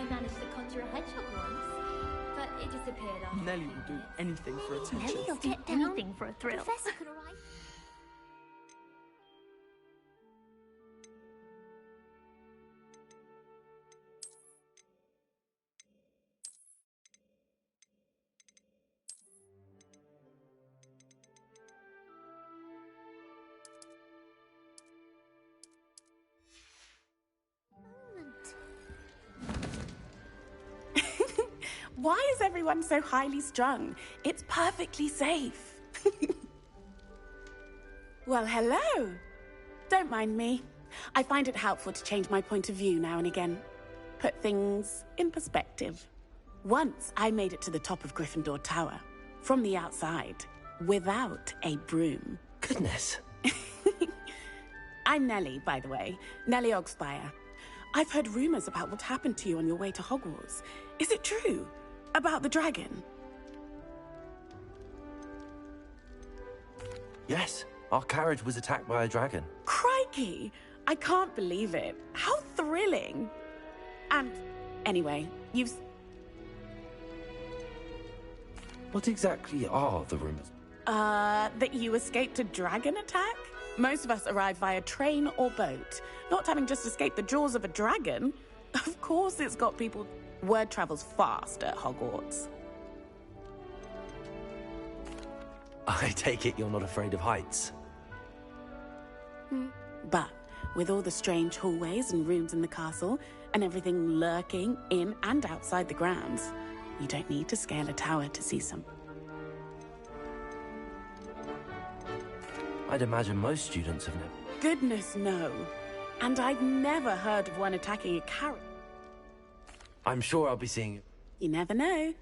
I managed to conjure a hedgehog once, but it disappeared after. Nelly will do anything for attention. Nelly will do anything for a thrill. The professor could arrive. Why is everyone so highly strung? It's perfectly safe. Well, hello. Don't mind me. I find it helpful to change my point of view now and again. Put things in perspective. Once I made it to the top of Gryffindor Tower, from the outside, without a broom. Goodness. I'm Nelly, by the way. Nelly Ogspire. I've heard rumors about what happened to you on your way to Hogwarts. Is it true? About the dragon? Yes, our carriage was attacked by a dragon. Crikey! I can't believe it. How thrilling! And anyway, you've... What exactly are the rumors? That you escaped a dragon attack? Most of us arrive via train or boat. Not having just escaped the jaws of a dragon. Of course it's got people... Word travels fast at Hogwarts. I take it you're not afraid of heights. But with all the strange hallways and rooms in the castle, and everything lurking in and outside the grounds, you don't need to scale a tower to see some. I'd imagine most students have never... Goodness, no. And I've never heard of one attacking a carriage. I'm sure I'll be seeing you. You never know.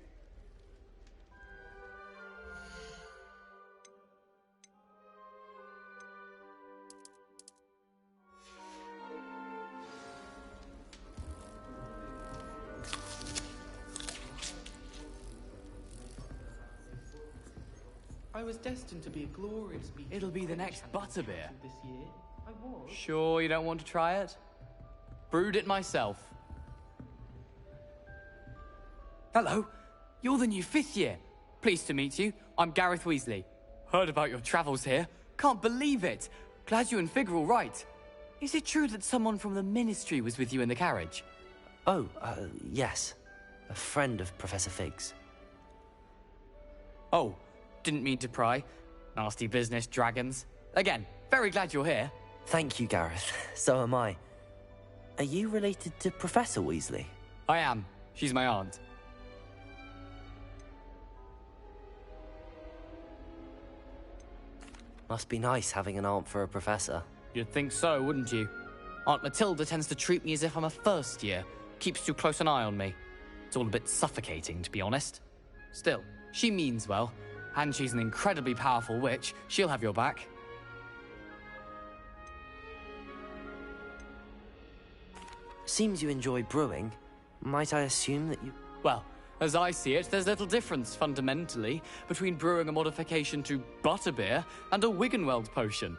I was destined to be a glorious beast. It'll be the next butterbeer. This year, I was. Sure you don't want to try it? Brewed it myself. Hello, you're the new 5th year. Pleased to meet you. I'm Gareth Weasley. Heard about your travels here. Can't believe it. Glad you and Fig are all right. Is it true that someone from the Ministry was with you in the carriage? Oh, yes. A friend of Professor Fig's. Oh, didn't mean to pry. Nasty business, dragons. Again, very glad you're here. Thank you, Gareth. So am I. Are you related to Professor Weasley? I am. She's my aunt. Must be nice having an aunt for a professor. You'd think so, wouldn't you? Aunt Matilda tends to treat me as if I'm a first year. Keeps too close an eye on me. It's all a bit suffocating, to be honest. Still, she means well. And she's an incredibly powerful witch. She'll have your back. Seems you enjoy brewing. Might I assume that you... Well, as I see it, there's little difference, fundamentally, between brewing a modification to butterbeer and a Wiggenweld potion.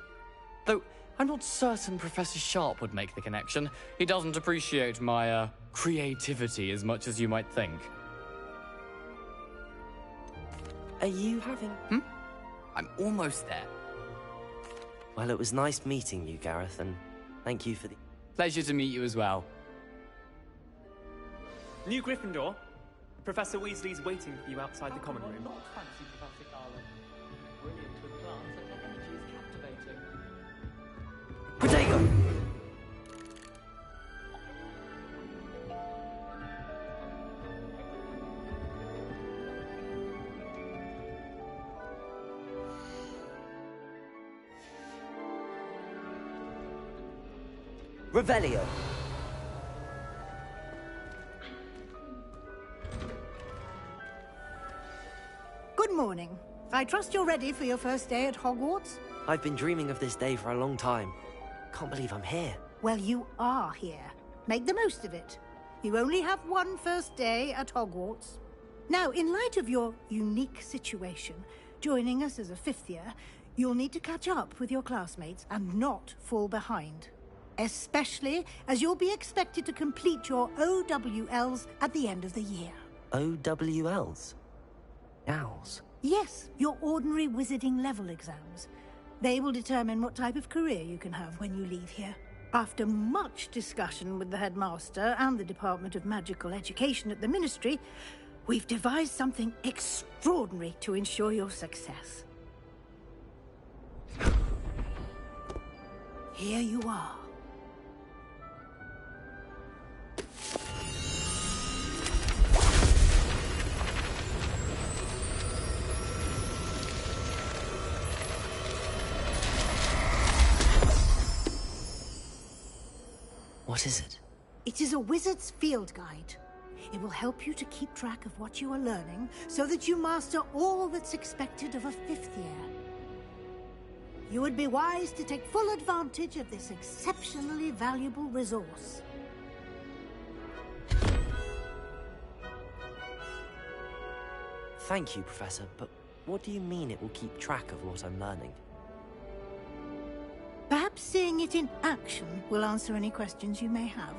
Though, I'm not certain Professor Sharp would make the connection. He doesn't appreciate my, creativity as much as you might think. Are you having... I'm almost there. Well, it was nice meeting you, Gareth, and thank you for the... Pleasure to meet you as well. New Gryffindor. Professor Weasley's waiting for you outside the common room. Not fancy Professor Garland. Brilliant with plants and her energy is captivating. Potato! Revelio. Good morning. I trust you're ready for your first day at Hogwarts? I've been dreaming of this day for a long time. Can't believe I'm here. Well, you are here. Make the most of it. You only have one first day at Hogwarts. Now, in light of your unique situation, joining us as a 5th year, you'll need to catch up with your classmates and not fall behind. especially as you'll be expected to complete your OWLs at the end of the year. OWLs? Owls? Yes, your ordinary wizarding level exams. They will determine what type of career you can have when you leave here. After much discussion with the headmaster and the Department of Magical Education at the Ministry, we've devised something extraordinary to ensure your success. Here you are. What is it? It is a wizard's field guide. It will help you to keep track of what you are learning so that you master all that's expected of a 5th year. You would be wise to take full advantage of this exceptionally valuable resource. Thank you, Professor, but what do you mean it will keep track of what I'm learning? Perhaps seeing it in action will answer any questions you may have.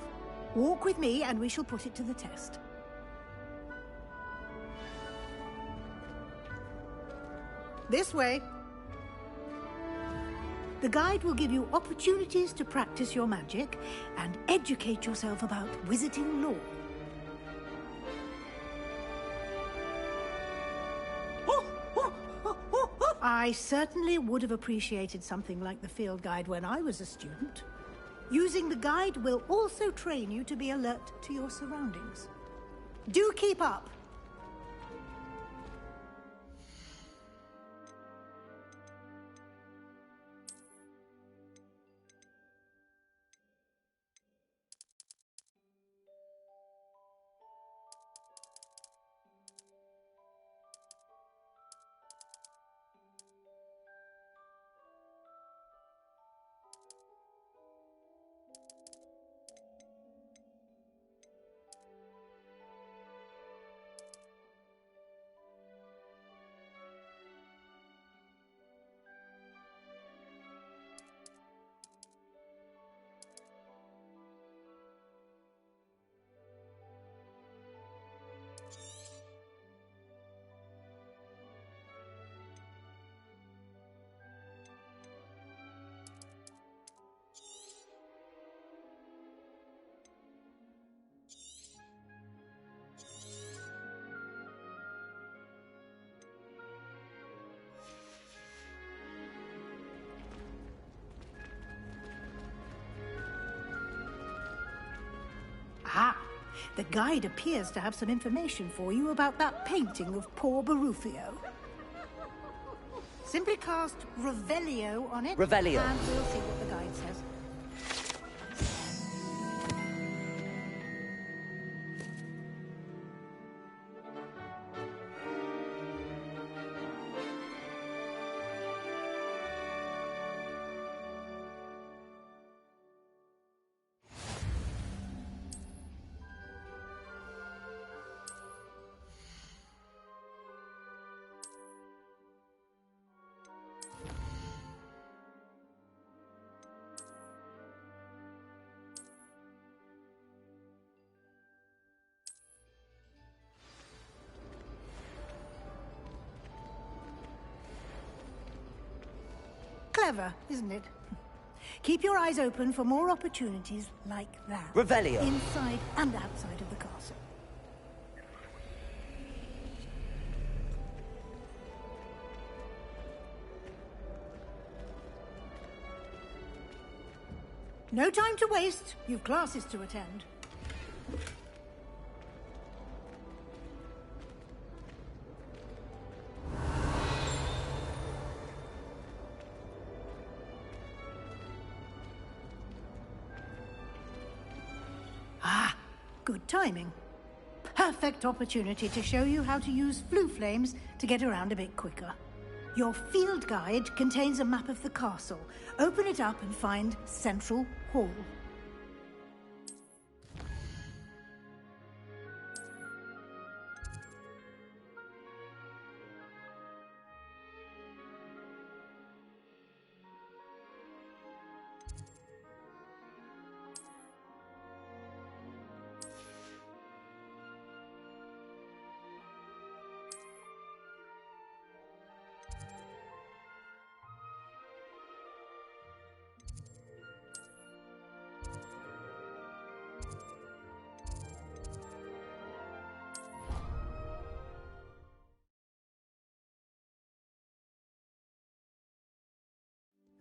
Walk with me and we shall put it to the test. This way. The guide will give you opportunities to practice your magic and educate yourself about wizarding lore. I certainly would have appreciated something like the field guide when I was a student. Using the guide will also train you to be alert to your surroundings. Do keep up! Ah, the guide appears to have some information for you about that painting of poor Barufio. Simply cast Revelio on it, Revelio. and we'll see what the guide says. Clever, isn't it? Keep your eyes open for more opportunities like that. Revelio. Inside and outside of the castle. No time to waste. You've classes to attend. Ah, good timing. Perfect opportunity to show you how to use flue flames to get around a bit quicker. Your field guide contains a map of the castle. Open it up and find Central Hall.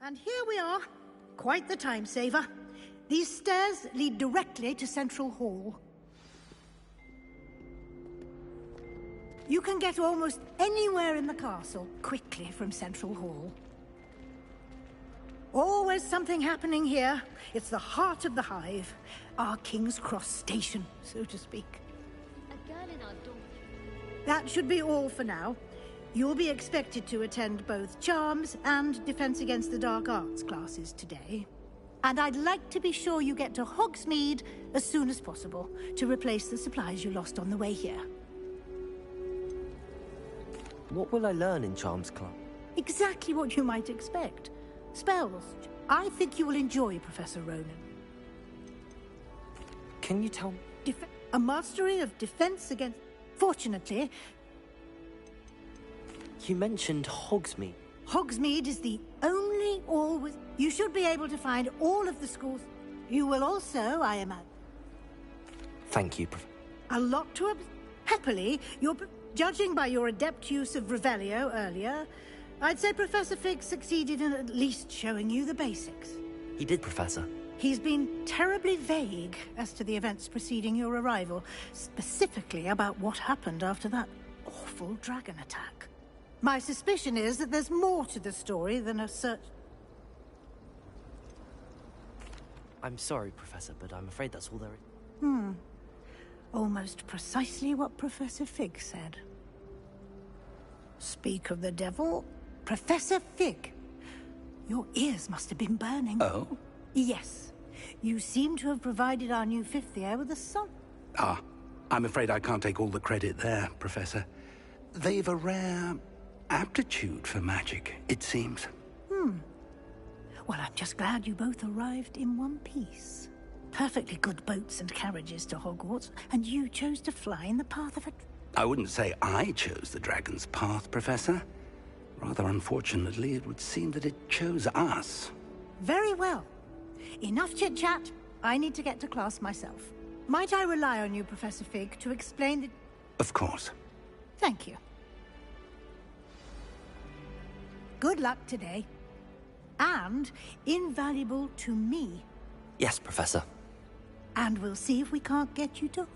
And here we are. Quite the time saver. These stairs lead directly to Central Hall. You can get almost anywhere in the castle quickly from Central Hall. Always something happening here. It's the heart of the hive. Our King's Cross station, so to speak. A girl in our dormitory. That should be all for now. You'll be expected to attend both Charms and Defense Against the Dark Arts classes today. And I'd like to be sure you get to Hogsmeade as soon as possible to replace the supplies you lost on the way here. What will I learn in Charms Club? Exactly what you might expect. Spells. I think you will enjoy Professor Ronan. Can you tell me? A mastery of defense against... Fortunately, You mentioned Hogsmeade. Hogsmeade is the only always... You should be able to find all of the schools. You will also, I imagine... Thank you, Prof. A lot to... Happily, judging by your adept use of Revelio earlier, I'd say Professor Fig succeeded in at least showing you the basics. He did, Professor. He's been terribly vague as to the events preceding your arrival, specifically about what happened after that awful dragon attack. My suspicion is that there's more to the story than a search... I'm sorry, Professor, but I'm afraid that's all there is. Almost precisely what Professor Fig said. Speak of the devil, Professor Fig. Your ears must have been burning. Oh? Yes. You seem to have provided our new fifth year with a son. Ah, I'm afraid I can't take all the credit there, Professor. They've a rare aptitude for magic, it seems. Well, I'm just glad you both arrived in one piece. Perfectly good boats and carriages to Hogwarts, and you chose to fly in the path of a... I wouldn't say I chose the dragon's path, Professor. Rather unfortunately, it would seem that it chose us. Very well. Enough chit-chat. I need to get to class myself. Might I rely on you, Professor Fig, to explain the... Of course. Thank you. Good luck today. And invaluable to me. Yes, Professor. And we'll see if we can't get you to...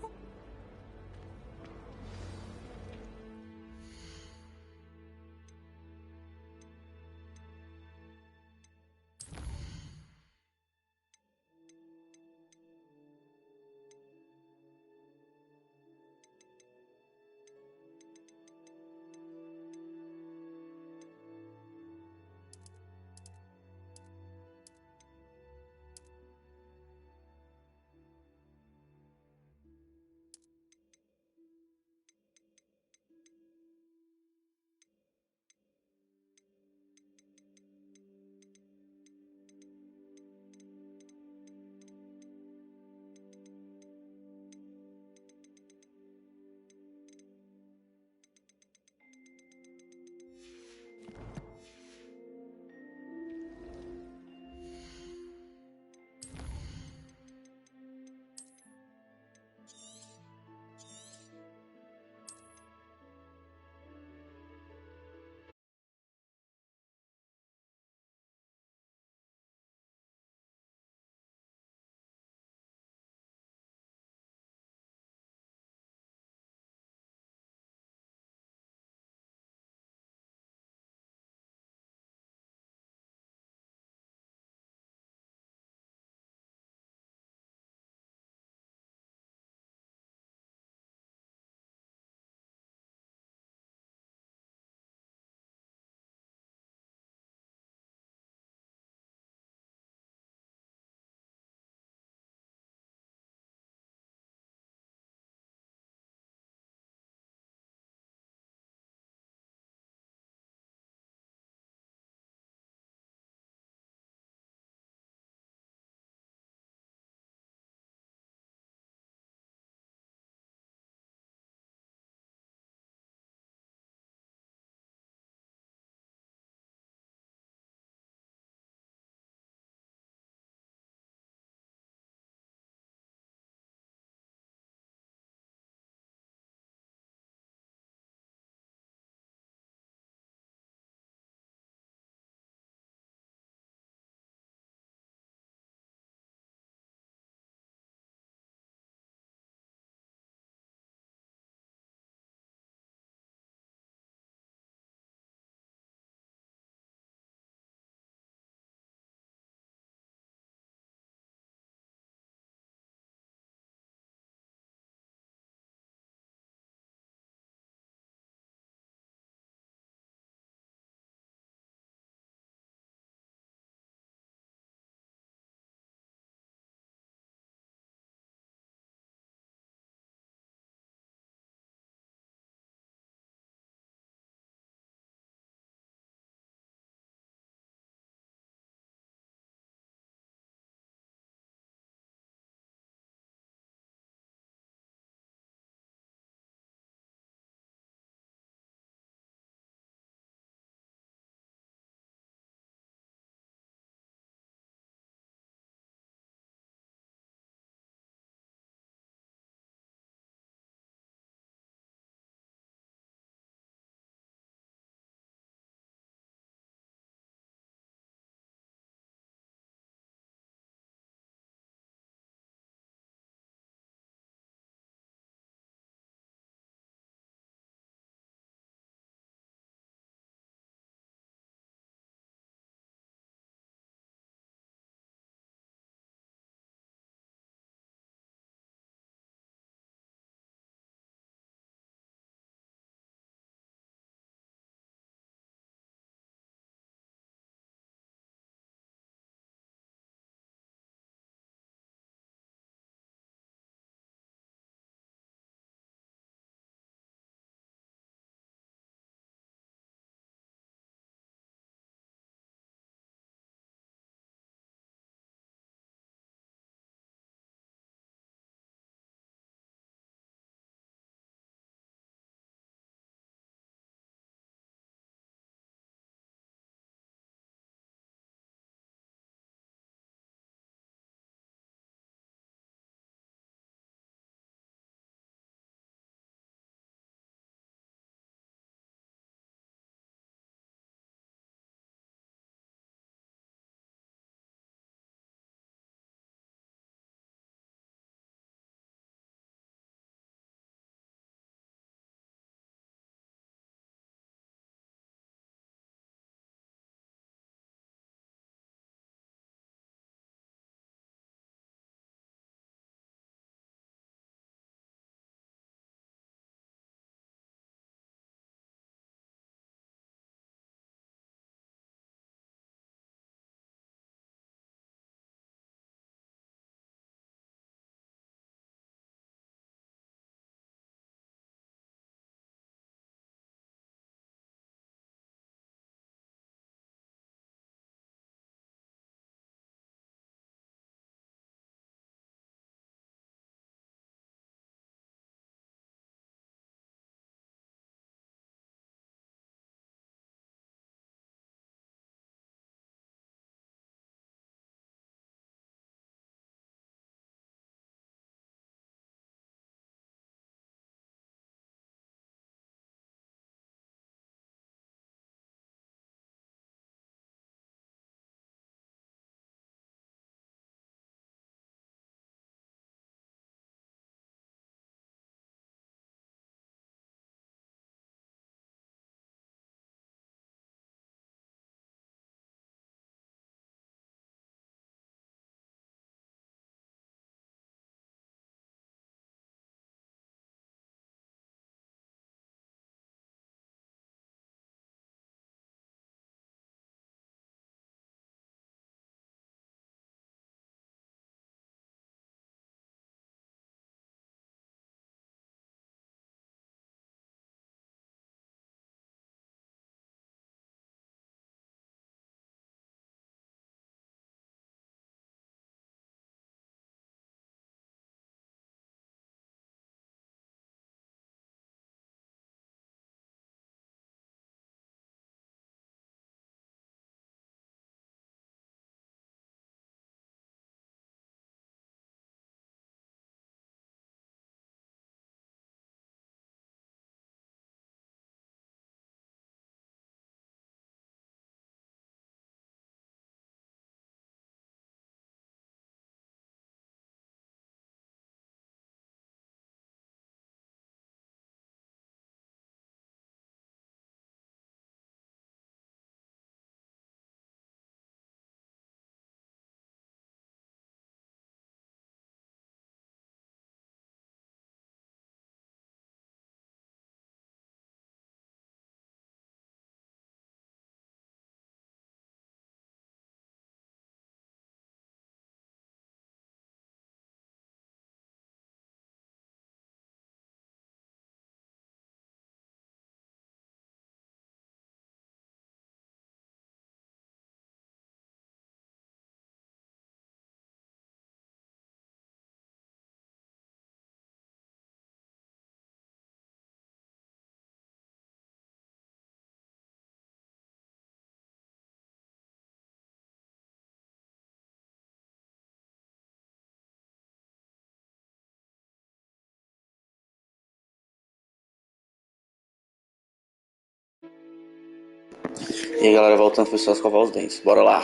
E aí, galera, voltando foi só escovar os dentes. Bora lá.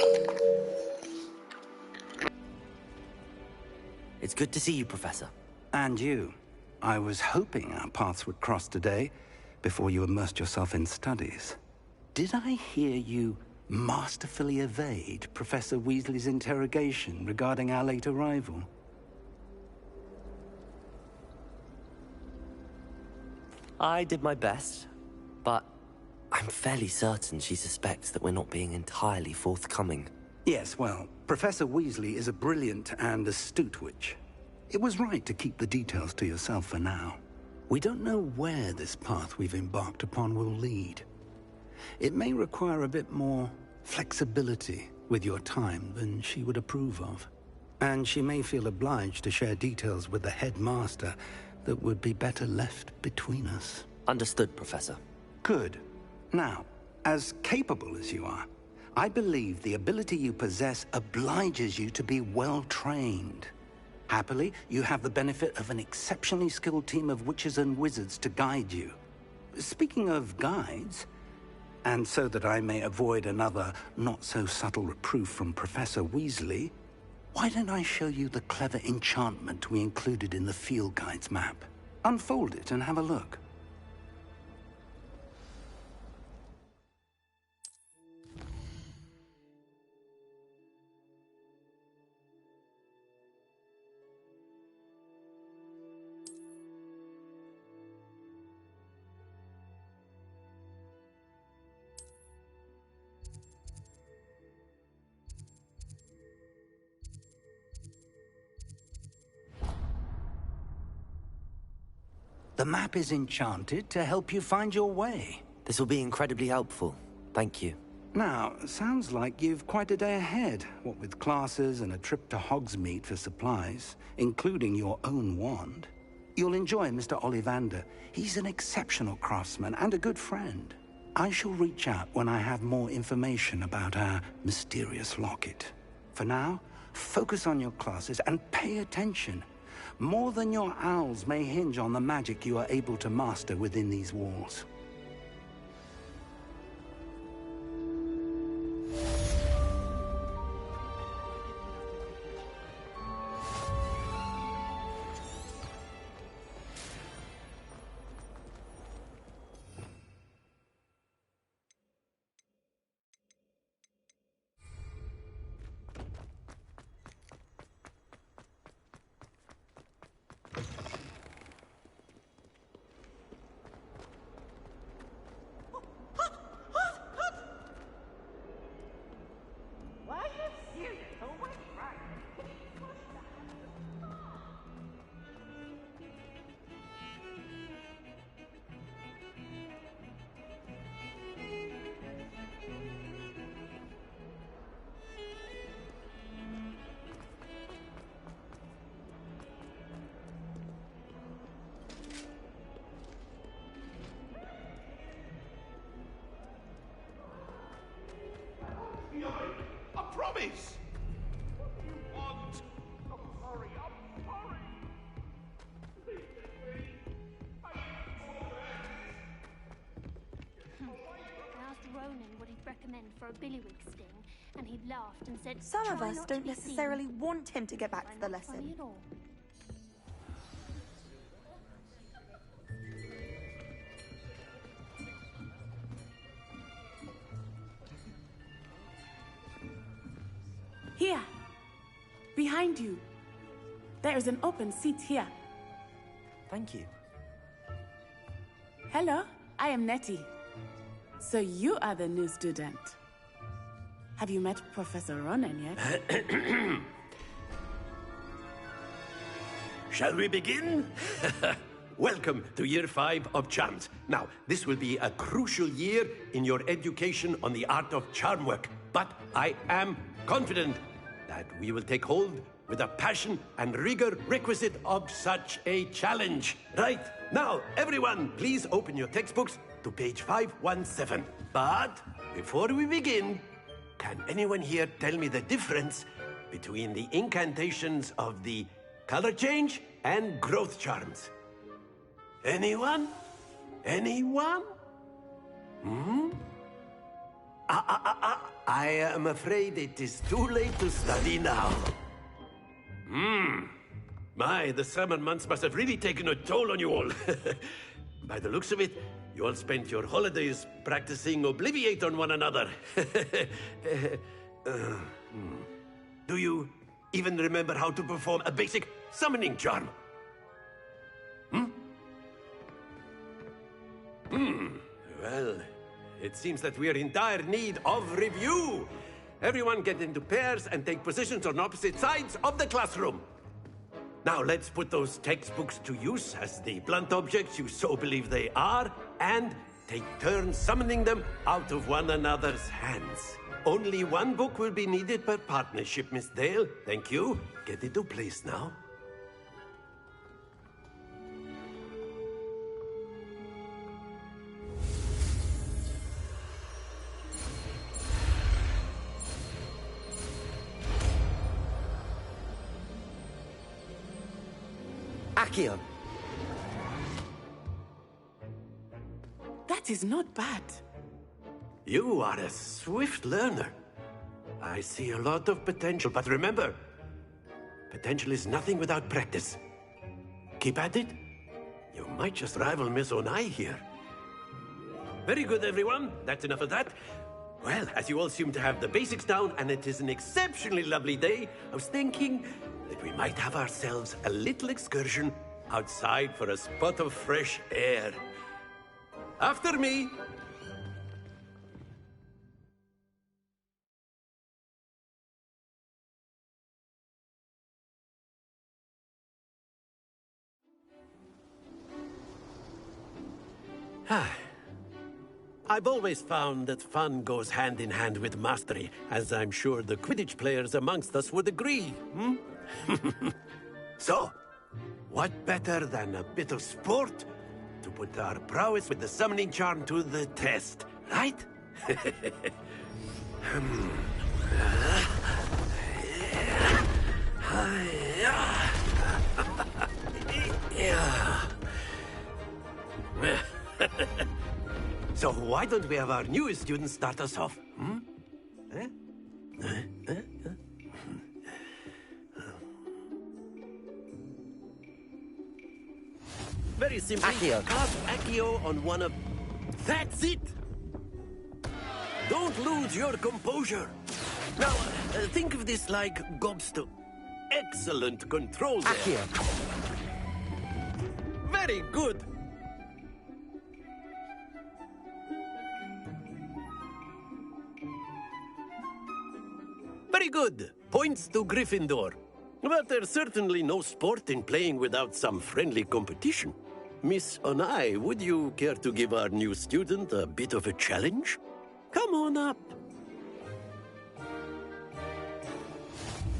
It's good to see you, Professor. And you. I was hoping our paths would cross today, before you immersed yourself in studies. Did I hear you masterfully evade Professor Weasley's interrogation regarding our late arrival? I did my best, but I'm fairly certain she suspects that we're not being entirely forthcoming. Yes, well, Professor Weasley is a brilliant and astute witch. It was right to keep the details to yourself for now. We don't know where this path we've embarked upon will lead. It may require a bit more flexibility with your time than she would approve of. And she may feel obliged to share details with the headmaster that would be better left between us. Understood, Professor. Good. Now, as capable as you are, I believe the ability you possess obliges you to be well-trained. Happily, you have the benefit of an exceptionally skilled team of witches and wizards to guide you. Speaking of guides, and so that I may avoid another not-so-subtle reproof from Professor Weasley, why don't I show you the clever enchantment we included in the field guide's map? Unfold it and have a look. The map is enchanted to help you find your way. This will be incredibly helpful. Thank you. Now, sounds like you've quite a day ahead, what with classes and a trip to Hogsmeade for supplies, including your own wand. You'll enjoy Mr. Ollivander. He's an exceptional craftsman and a good friend. I shall reach out when I have more information about our mysterious locket. For now, focus on your classes and pay attention. More than your owls may hinge on the magic you are able to master within these walls. I promise! What do you want? I'm sorry, I'm sorry! Please, I asked Ronan what he'd recommend for a billywig sting, and he laughed and said, Some of "Try us not to don't be necessarily seen." want him to get back Why to the not funny lesson. at all? Here. Behind you. There is an open seat here. Thank you. Hello, I am Nettie. So you are the new student. Have you met Professor Ronan yet? Shall we begin? Welcome to Year 5 of Charms. Now, this will be a crucial year in your education on the art of charm work, but I am confident that we will take hold with the passion and rigor requisite of such a challenge. Right, now, everyone, please open your textbooks to page 517. But before we begin, can anyone here tell me the difference between the incantations of the color change and growth charms? Anyone? Anyone? I am afraid it is too late to study now. My, the summer months must have really taken a toll on you all. By the looks of it, you all spent your holidays practicing Obliviate on one another. Do you even remember how to perform a basic summoning charm? Well, it seems that we are in dire need of review. Everyone get into pairs and take positions on opposite sides of the classroom. Now let's put those textbooks to use as the blunt objects you so believe they are, and take turns summoning them out of one another's hands. Only one book will be needed per partnership, Miss Dale. Thank you. Get into place now. Accio! That is not bad. You are a swift learner. I see a lot of potential, but remember, potential is nothing without practice. Keep at it. You might just rival Miss Onai here. Very good, everyone. That's enough of that. Well, as you all seem to have the basics down, and it is an exceptionally lovely day, I was thinking that we might have ourselves a little excursion outside for a spot of fresh air. After me. I've always found that fun goes hand in hand with mastery, as I'm sure the Quidditch players amongst us would agree, So, what better than a bit of sport to put our prowess with the summoning charm to the test, right? So why don't we have our newest student start us off? Very simply, Accio. cast Accio on one of... That's it! Don't lose your composure. Now, think of this like gobstone. Excellent control there. Accio! Very good. Very good. Points to Gryffindor. But there's certainly no sport in playing without some friendly competition. Miss Onai, would you care to give our new student a bit of a challenge? Come on up.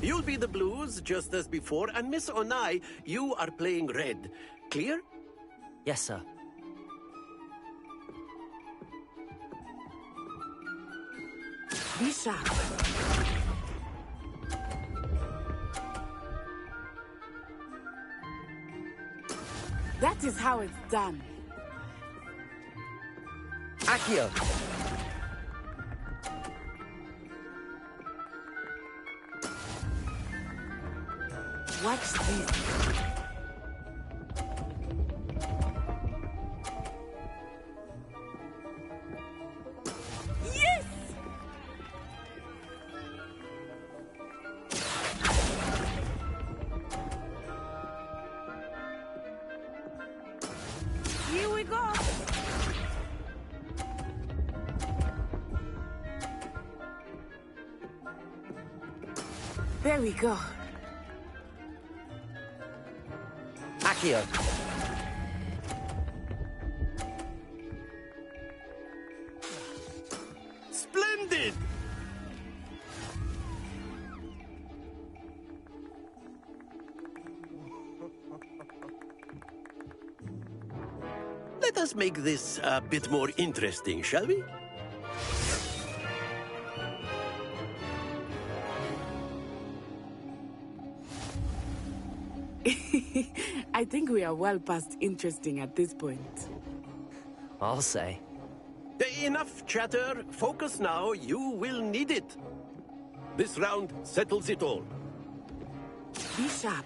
You'll be the blues, just as before, and Miss Onai, you are playing red. Clear? Yes, sir. Be sharp. That is how it's done. Accio! Watch this. Yes! Here we go. There we go. Accio! Splendid! Let us make this a bit more interesting, shall we? I think we are well past interesting at this point. I'll say. Enough chatter. Focus now. You will need it. This round settles it all. Be sharp.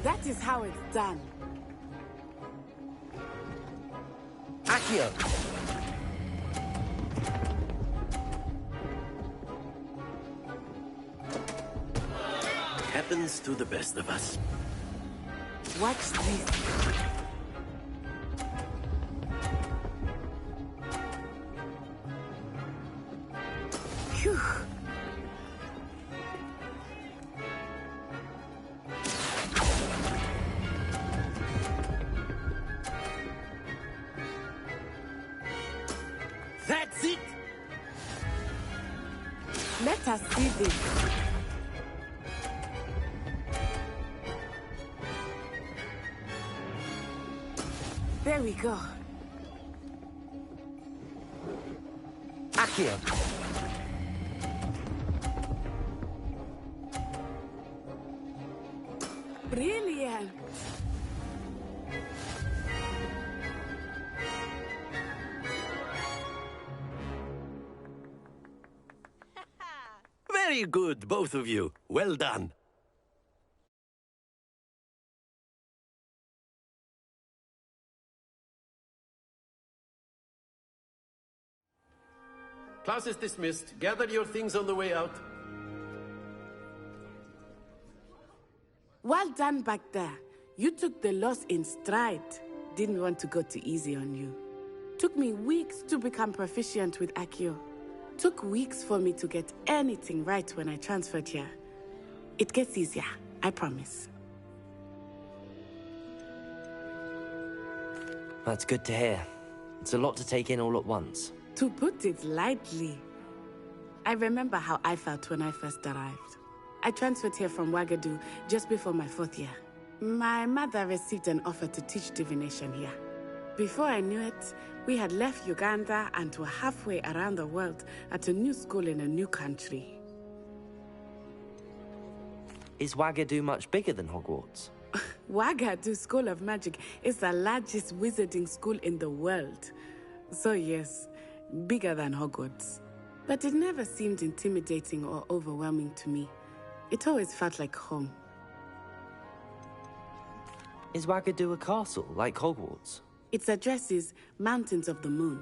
That is how it's done. Accio! Happens to the best of us. Watch this. Phew. That's it! Let us see this. There we go. Accio! Brilliant. Very good, both of you. Well done. Class is dismissed. Gather your things on the way out. Well done back there. You took the loss in stride. Didn't want to go too easy on you. Took me weeks to become proficient with Accio. Took weeks for me to get anything right when I transferred here. It gets easier, I promise. That's good to hear. It's a lot to take in all at once. To put it lightly, I remember how I felt when I first arrived. I transferred here from Wagadu just before my 4th year. My mother received an offer to teach divination here. Before I knew it, we had left Uganda and were halfway around the world at a new school in a new country. Is Wagadu much bigger than Hogwarts? Wagadu School of Magic is the largest wizarding school in the world. So yes, bigger than Hogwarts. But it never seemed intimidating or overwhelming to me. It always felt like home. Is Wagadu a castle, like Hogwarts? Its address is Mountains of the Moon.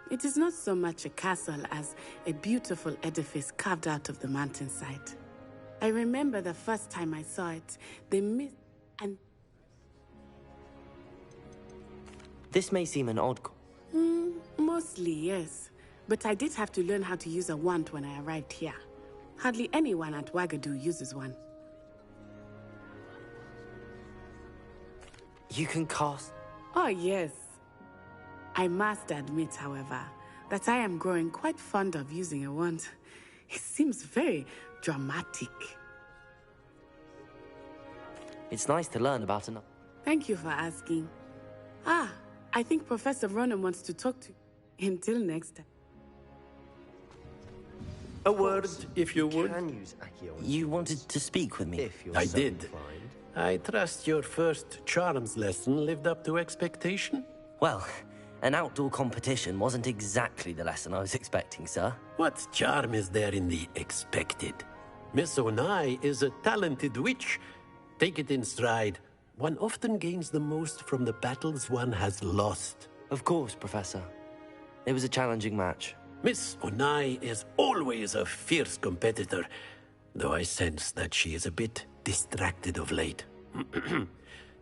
It is not so much a castle as a beautiful edifice carved out of the mountainside. I remember the first time I saw it, the mist and... This may seem an odd... Mostly, yes. But I did have to learn how to use a wand when I arrived here. Hardly anyone at Wagadu uses one. You can cast... Oh, yes. I must admit, however, that I am growing quite fond of using a wand. It seems very dramatic. It's nice to learn about another... Thank you for asking. Ah, I think Professor Ronan wants to talk to you. Until next time. A word, if you would. Can use Accio. You wanted to speak with me? If you're I so did. inclined. I trust your first charms lesson lived up to expectation? Well, an outdoor competition wasn't exactly the lesson I was expecting, sir. What charm is there in the expected? Miss Onai is a talented witch. Take it in stride. One often gains the most from the battles one has lost. Of course, Professor. It was a challenging match. Miss Onai is always a fierce competitor, though I sense that she is a bit distracted of late.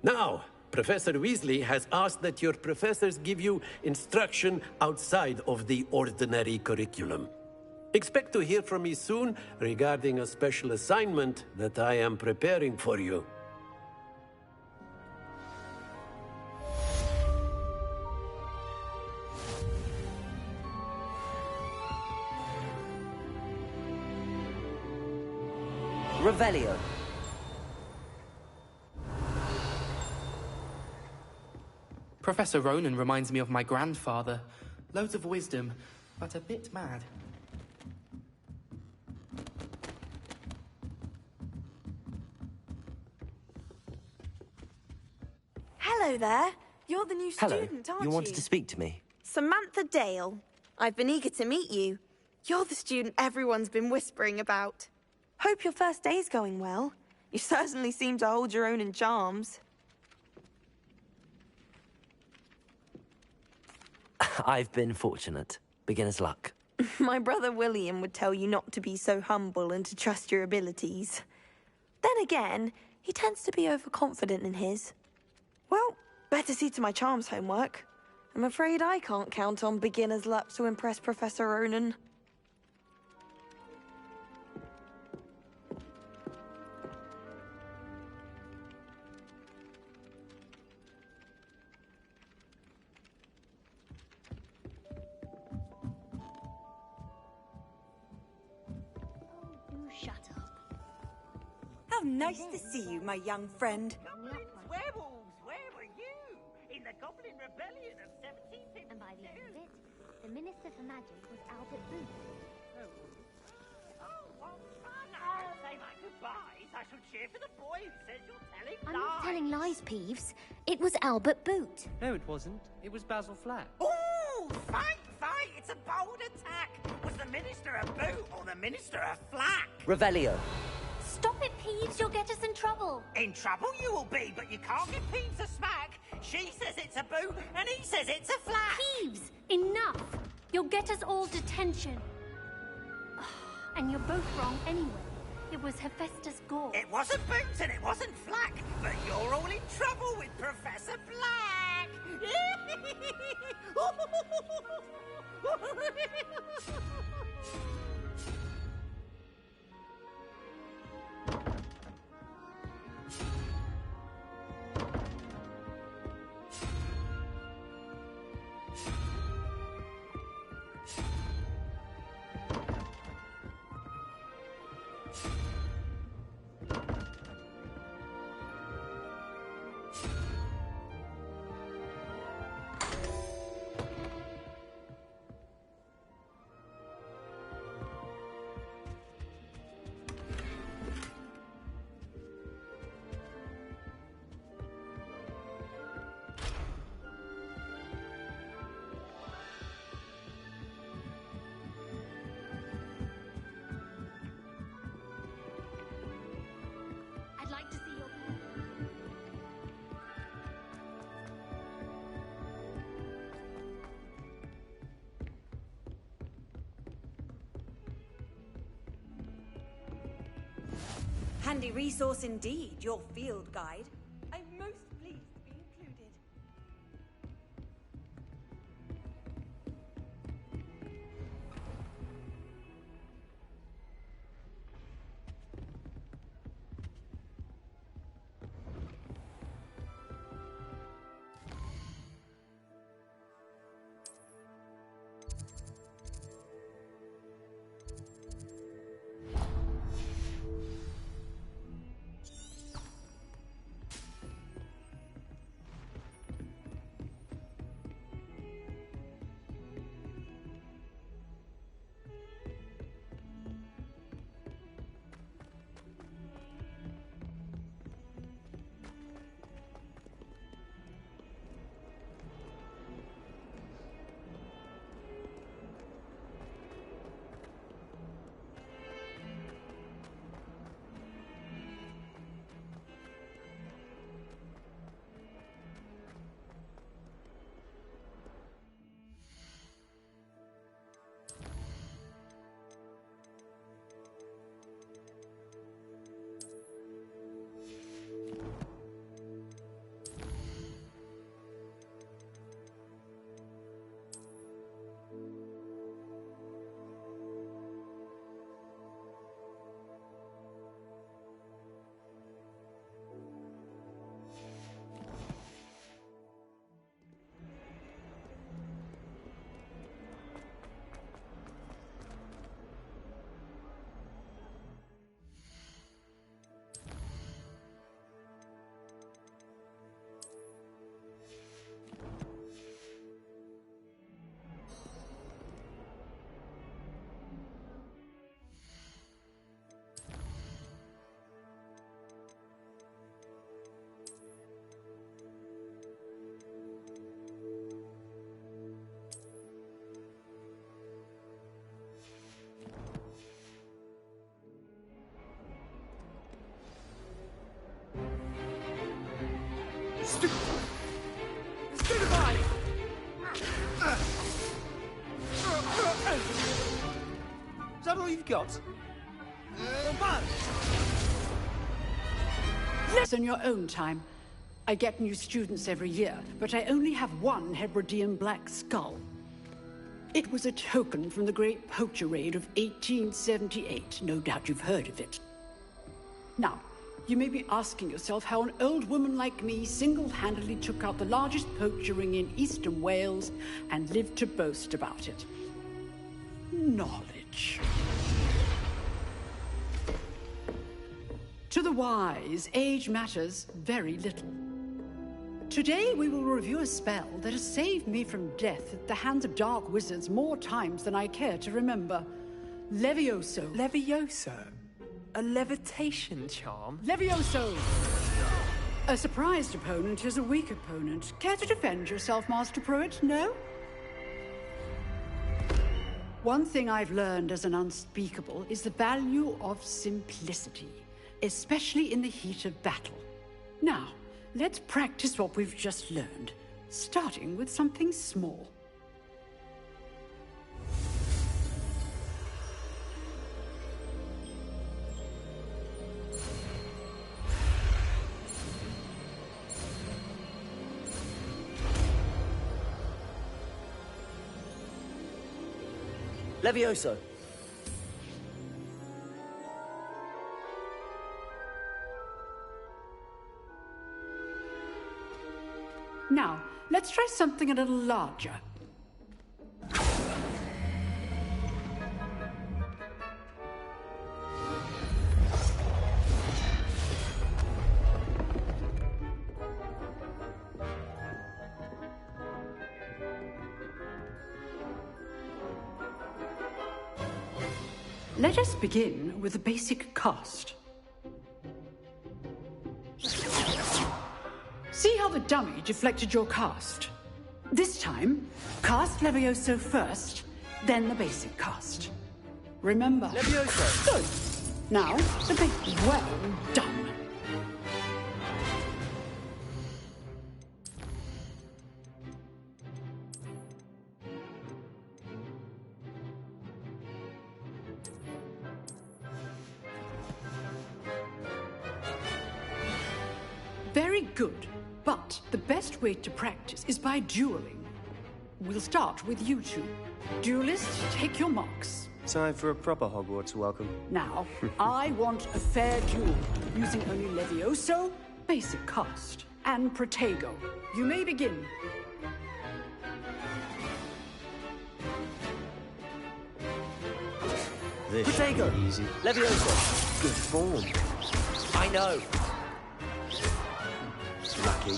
Now, Professor Weasley has asked that your professors give you instruction outside of the ordinary curriculum. Expect to hear from me soon regarding a special assignment that I am preparing for you. Revelio. Professor Ronan reminds me of my grandfather. Loads of wisdom, but a bit mad. Hello there. You're the new Hello. student, aren't you? You wanted to speak to me? Samantha Dale. I've been eager to meet you. You're the student everyone's been whispering about. Hope your first day's going well. You certainly seem to hold your own in charms. I've been fortunate. Beginner's luck. My brother William would tell you not to be so humble and to trust your abilities. Then again, he tends to be overconfident in his. Well, better see to my charms homework. I'm afraid I can't count on beginner's luck to impress Professor Ronan. Shut up. How nice to see you, my young friend. Goblins, werewolves, where were you? In the Goblin Rebellion of 1752. And by the end of it, the Minister for Magic was Albert Booth. Oh, what fun! I won't say my goodbyes. I shall cheer for the boy who says you're telling I'm lies. not telling lies, Peeves. It was Albert Boot. No, it wasn't. It was Basil Flack. Ooh, fight, fight! It's a bold attack. Was the Minister a boot or the Minister a flack? Revelio. Stop it, Peeves. You'll get us in trouble. In trouble you will be, but you can't give Peeves a smack. She says it's a boot, and he says it's a flack. Peeves, enough. You'll get us all detention. And you're both wrong anyway. It was Hephaestus Gore. It wasn't boot and it wasn't flack, but you're all in trouble with Professor Black. I'd like to see your... Handy resource indeed, your field guide. I'm most pleased to be included. got? In your own time. I get new students every year, but I only have one Hebridean black skull. It was a token from the Great Poacher Raid of 1878. No doubt you've heard of it. Now, you may be asking yourself how an old woman like me single-handedly took out the largest poacher ring in eastern Wales and lived to boast about it. Knowledge. To the wise, age matters very little. Today we will review a spell that has saved me from death at the hands of dark wizards more times than I care to remember. Levioso. Levioso? A levitation charm? Levioso! A surprised opponent is a weak opponent. Care to defend yourself, Master Pruitt? No? One thing I've learned as an unspeakable is the value of simplicity, especially in the heat of battle. Now, let's practice what we've just learned, starting with something small. Levioso. Now, let's try something a little larger. Let us begin with the basic cast. See how the dummy deflected your cast? This time, cast Levioso first, then the basic cast. Remember. Levioso! Good. Now, the big well done. Very good, but the best way to practice is by dueling. We'll start with you two. Duelists, take your marks. Time for a proper Hogwarts welcome. Now, I want a fair duel, using only Levioso, basic cast, and Protego. You may begin. This Protego! should be easy. Levioso! Good form. I know. Lucky.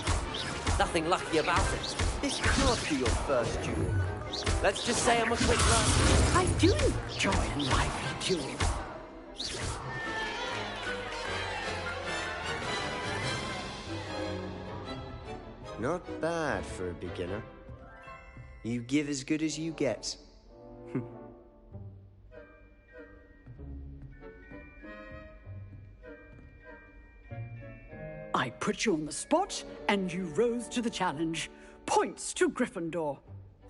Nothing lucky about it. This can't be your first duel. Let's just say I'm a quick learner. I do enjoy a lively duel. Not bad for a beginner. You give as good as you get. I put you on the spot, and you rose to the challenge. Points to Gryffindor.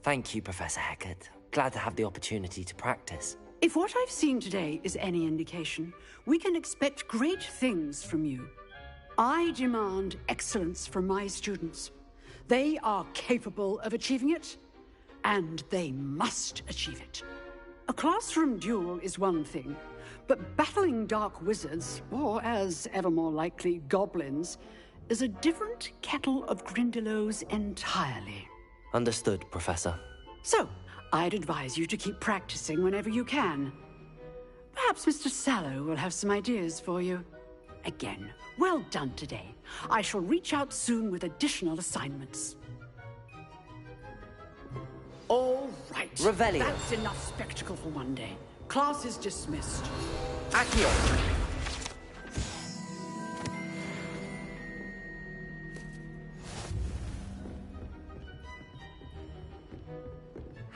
Thank you, Professor Hecat. Glad to have the opportunity to practice. If what I've seen today is any indication, we can expect great things from you. I demand excellence from my students. They are capable of achieving it, and they must achieve it. A classroom duel is one thing, but battling dark wizards, or as ever more likely, goblins, is a different kettle of Grindylows entirely. Understood, Professor. So, I'd advise you to keep practicing whenever you can. Perhaps Mr. Sallow will have some ideas for you. Again, well done today. I shall reach out soon with additional assignments. All right. Revelio. That's enough spectacle for one day. Class is dismissed. Accio.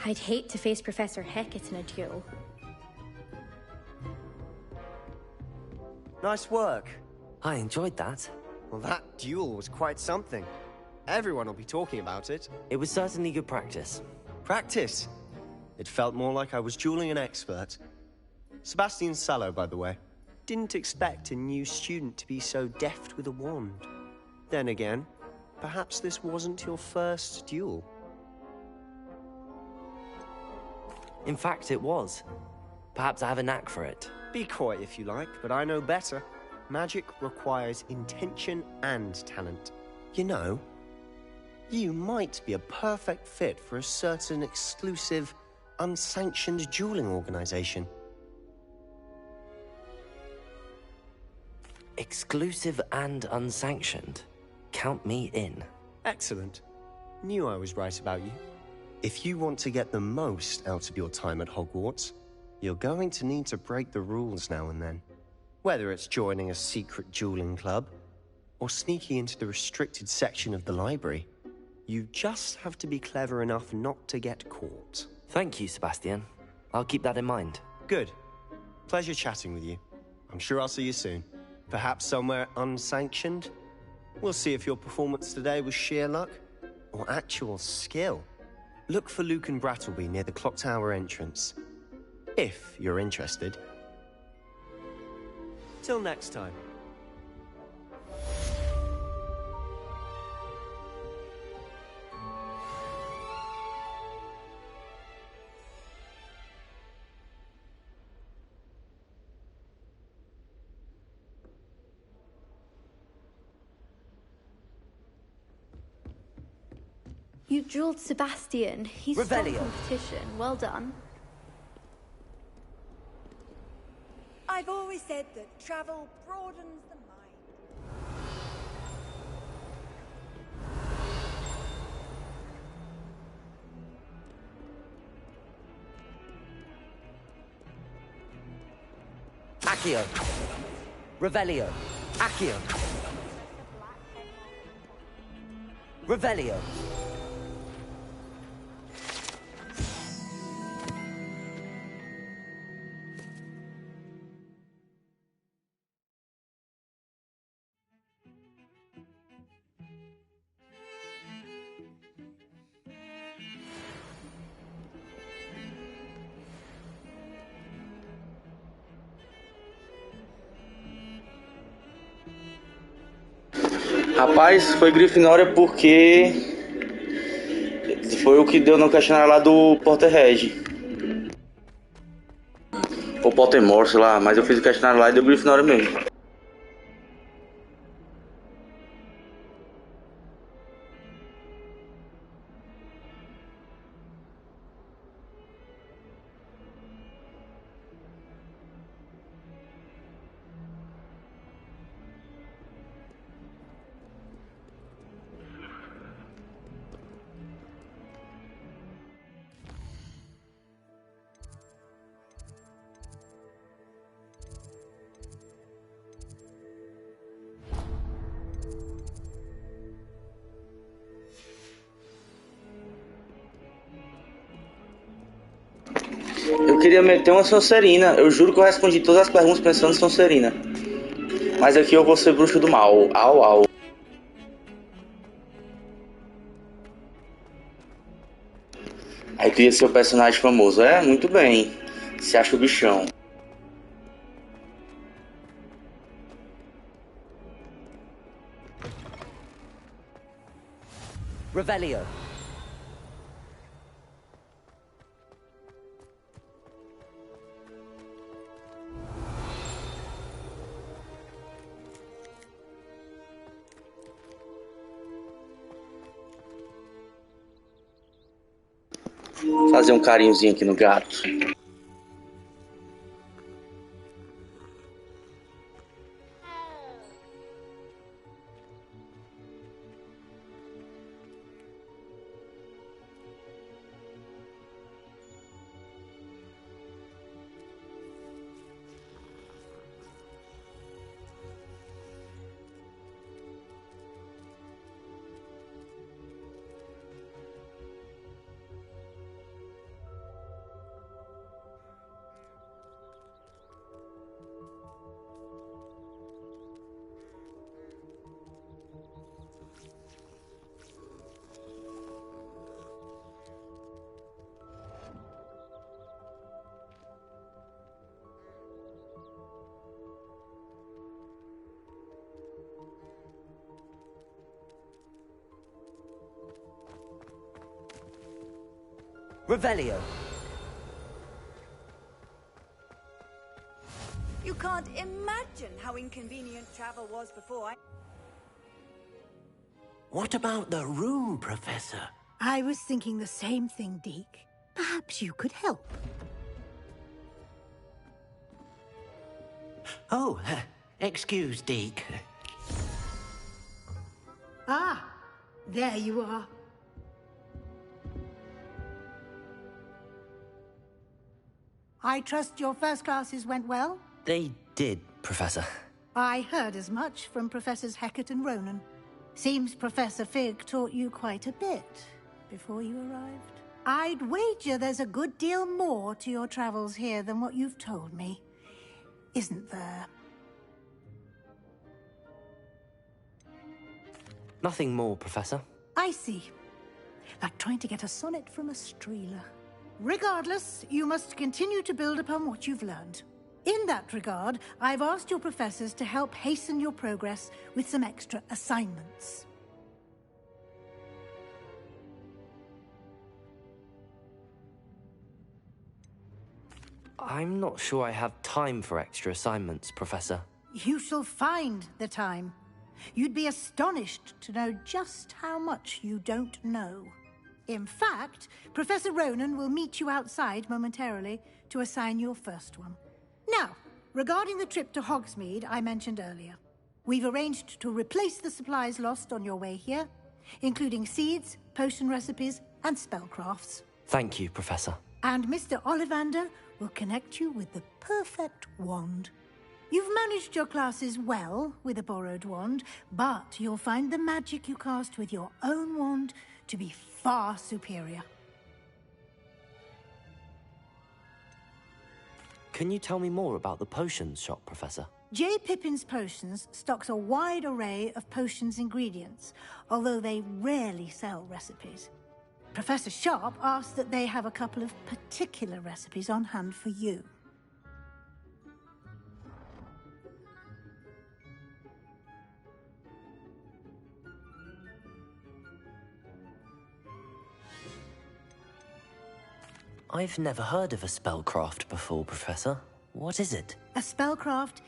I'd hate to face Professor Hecat in a duel. Nice work. I enjoyed that. Well, that duel was quite something. Everyone will be talking about it. It was certainly good practice. Practice? It felt more like I was dueling an expert. Sebastian Sallow, by the way. Didn't expect a new student to be so deft with a wand. Then again, perhaps this wasn't your first duel. In fact, it was. Perhaps I have a knack for it. Be coy if you like, but I know better. Magic requires intention and talent. You know, you might be a perfect fit for a certain exclusive, unsanctioned dueling organization. Exclusive and unsanctioned? Count me in. Excellent. Knew I was right about you. If you want to get the most out of your time at Hogwarts, you're going to need to break the rules now and then. Whether it's joining a secret dueling club, or sneaking into the restricted section of the library, you just have to be clever enough not to get caught. Thank you, Sebastian. I'll keep that in mind. Good. Pleasure chatting with you. I'm sure I'll see you soon. Perhaps somewhere unsanctioned? We'll see if your performance today was sheer luck or actual skill. Look for Luke and Brattleby near the clock tower entrance, if you're interested. Till next time. You drilled Sebastian. He's strong Revelio. competition. Well done. I've always said that travel broadens the mind. Accio. Revelio. Accio. Revelio. Rapaz, foi Grifinória porque foi o que deu no questionário lá do Potterhead. Ou Pottermore, sei lá, mas eu fiz o questionário lá e deu Grifinória mesmo. Eu queria meter uma Sonserina. Eu juro que eu respondi todas as perguntas pensando em Sonserina. Mas aqui eu vou ser bruxo do mal. Au, au. Aí tu ia ser o personagem famoso. É, muito bem. Se acha o bichão. Revelio. Fazer um carinhozinho aqui no gato. Revelio. You can't imagine how inconvenient travel was before. What about the room, Professor? I was thinking the same thing, Deke. Perhaps you could help. Oh, excuse, Deke. Ah, there you are. I trust your first classes went well? They did, Professor. I heard as much from Professors Hecat and Ronan. Seems Professor Fig taught you quite a bit before you arrived. I'd wager there's a good deal more to your travels here than what you've told me. Isn't there? Nothing more, Professor. I see. Like trying to get a sonnet from a streeler. Regardless, you must continue to build upon what you've learned. In that regard, I've asked your professors to help hasten your progress with some extra assignments. I'm not sure I have time for extra assignments, Professor. You shall find the time. You'd be astonished to know just how much you don't know. In fact, Professor Ronan will meet you outside momentarily to assign your first one. Now, regarding the trip to Hogsmeade I mentioned earlier, we've arranged to replace the supplies lost on your way here, including seeds, potion recipes, and spellcrafts. Thank you, Professor. And Mr. Ollivander will connect you with the perfect wand. You've managed your classes well with a borrowed wand, but you'll find the magic you cast with your own wand to be far superior. Can you tell me more about the potions shop, Professor? J. Pippin's Potions stocks a wide array of potions ingredients, although they rarely sell recipes. Professor Sharp asked that they have a couple of particular recipes on hand for you. I've never heard of a spellcraft before, Professor. What is it? A spellcraft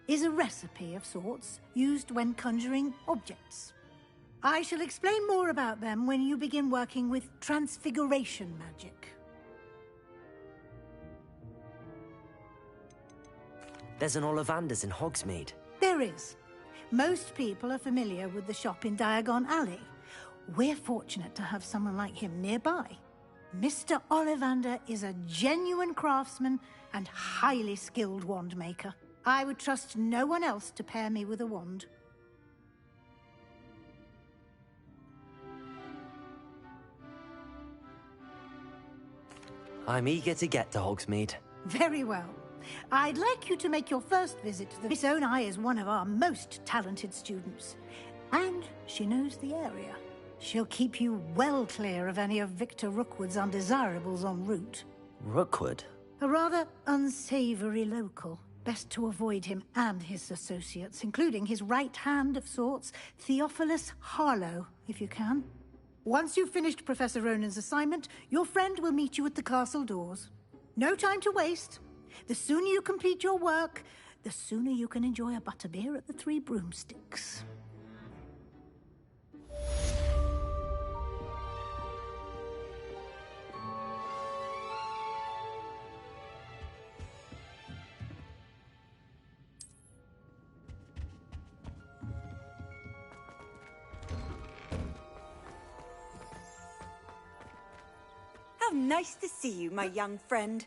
is a recipe of sorts used when conjuring objects. I shall explain more about them when you begin working with transfiguration magic. There's an Ollivander's in Hogsmeade. There is. Most people are familiar with the shop in Diagon Alley. We're fortunate to have someone like him nearby. Mr. Ollivander is a genuine craftsman and highly skilled wand maker. I would trust no one else to pair me with a wand. I'm eager to get to Hogsmeade. Very well. I'd like you to make your first visit to the... Miss Onai is one of our most talented students, and she knows the area. She'll keep you well clear of any of Victor Rookwood's undesirables en route. Rookwood? A rather unsavory local. Best to avoid him and his associates, including his right hand of sorts, Theophilus Harlow, if you can. Once you've finished Professor Ronan's assignment, your friend will meet you at the castle doors. No time to waste. The sooner you complete your work, the sooner you can enjoy a butterbeer at the Three Broomsticks. How nice to see you, my young friend.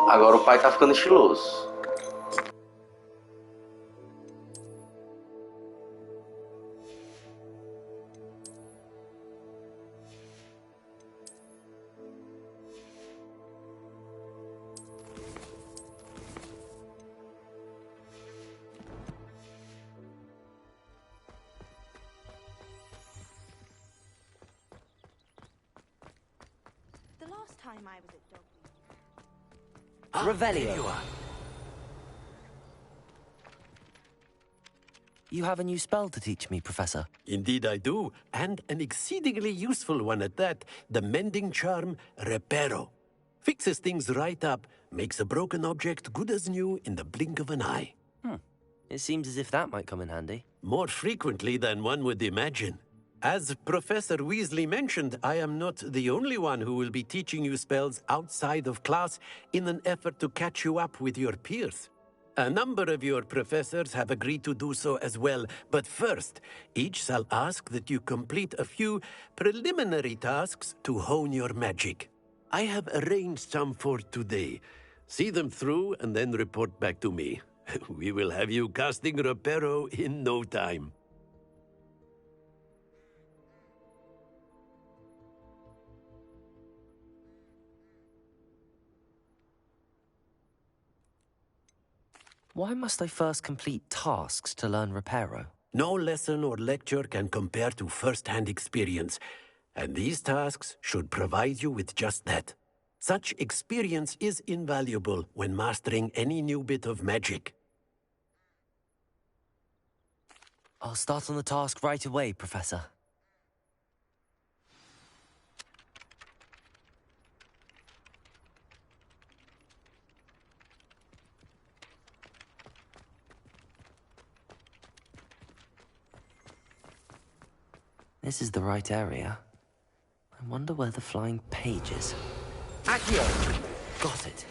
Agora o pai tá ficando estiloso. last time I was at Dog Revelio. There you are. You have a new spell to teach me, Professor. Indeed I do, and an exceedingly useful one at that. The mending charm, Reparo. Fixes things right up, makes a broken object good as new in the blink of an eye. It seems as if that might come in handy. More frequently than one would imagine. As Professor Weasley mentioned, I am not the only one who will be teaching you spells outside of class in an effort to catch you up with your peers. A number of your professors have agreed to do so as well, but first, each shall ask that you complete a few preliminary tasks to hone your magic. I have arranged some for today. See them through and then report back to me. We will have you casting Reparo in no time. Why must I first complete tasks to learn Reparo? No lesson or lecture can compare to first-hand experience, and these tasks should provide you with just that. Such experience is invaluable when mastering any new bit of magic. I'll start on the task right away, Professor. This is the right area. I wonder where the flying page is. Accio! Got it.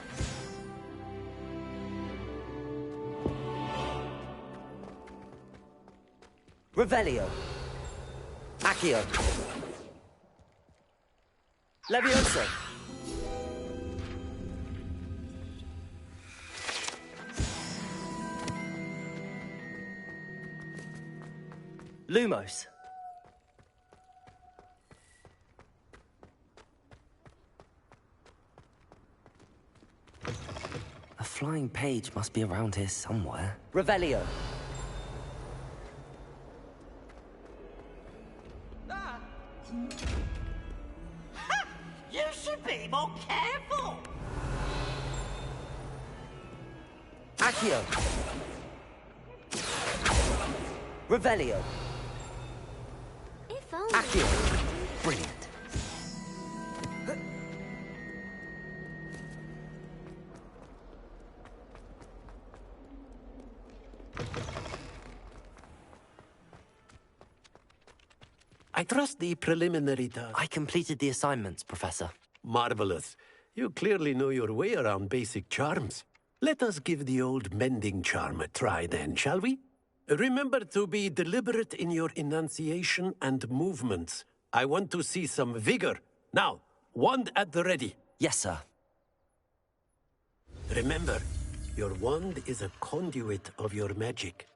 Revelio. Accio. Levioso. Lumos. A flying page must be around here somewhere. Revelio. You should be more careful! Accio. Revelio. If only. Accio. Brilliant. I trust the preliminary task. I completed the assignments, Professor. Marvelous. You clearly know your way around basic charms. Let us give the old mending charm a try then, shall we? Remember to be deliberate in your enunciation and movements. I want to see some vigor. Now, wand at the ready. Yes, sir. Remember, your wand is a conduit of your magic.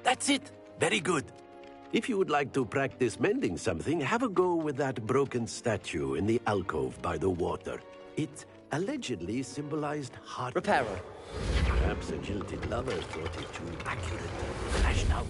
That's it. Very good. If you would like to practice mending something, have a go with that broken statue in the alcove by the water. It allegedly symbolized heart. Reparo. Perhaps a jilted lover thought it too accurate and flashed out.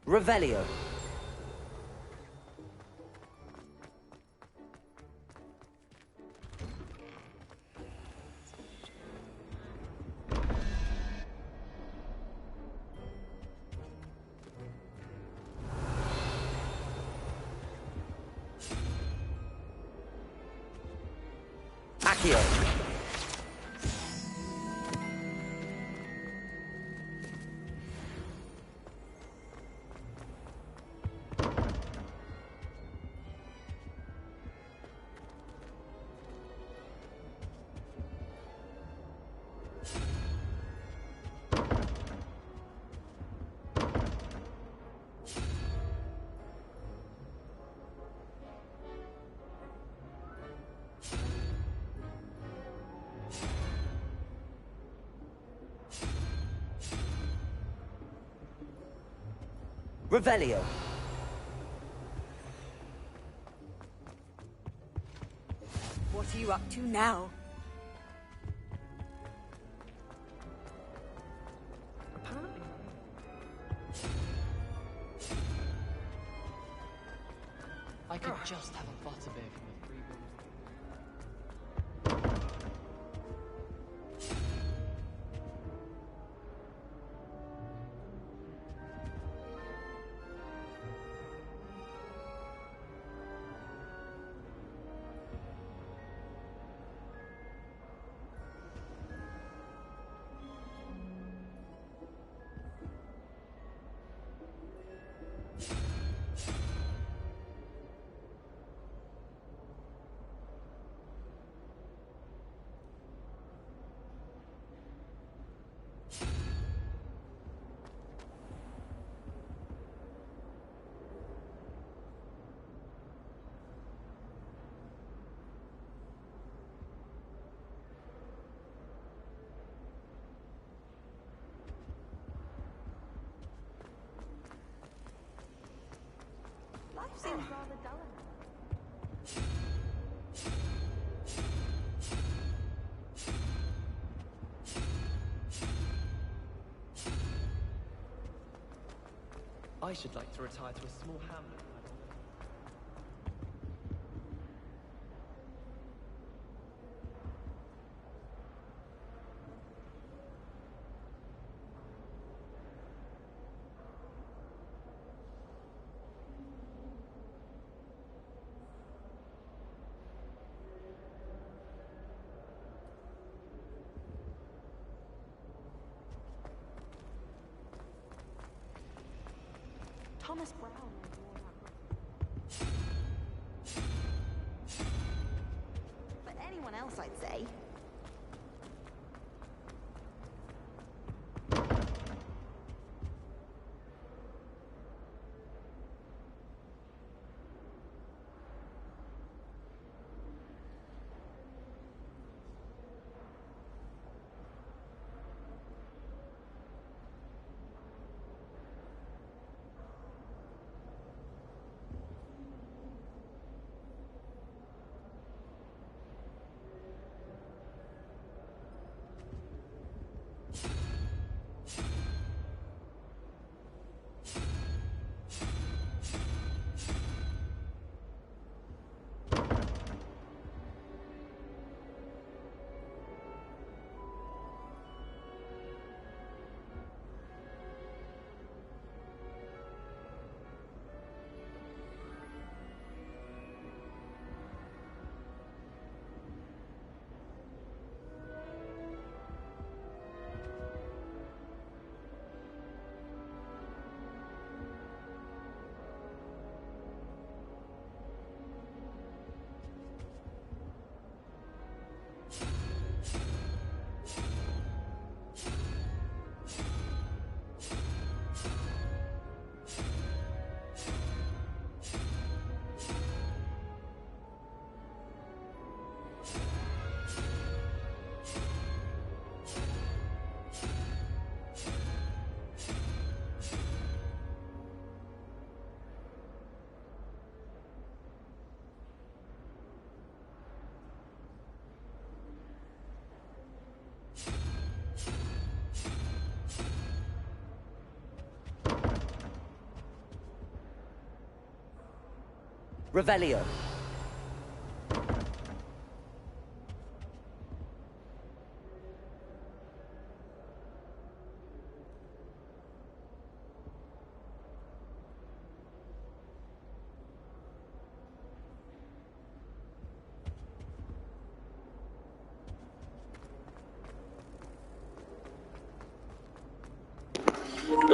Revelio. Accio. Revelio. What are you up to now? Apparently. I could just have a butterbeer from the free room. Life seems rather dull. I should like to retire to a small hamlet. Thomas Brown. But anyone else, I'd say. Revelio.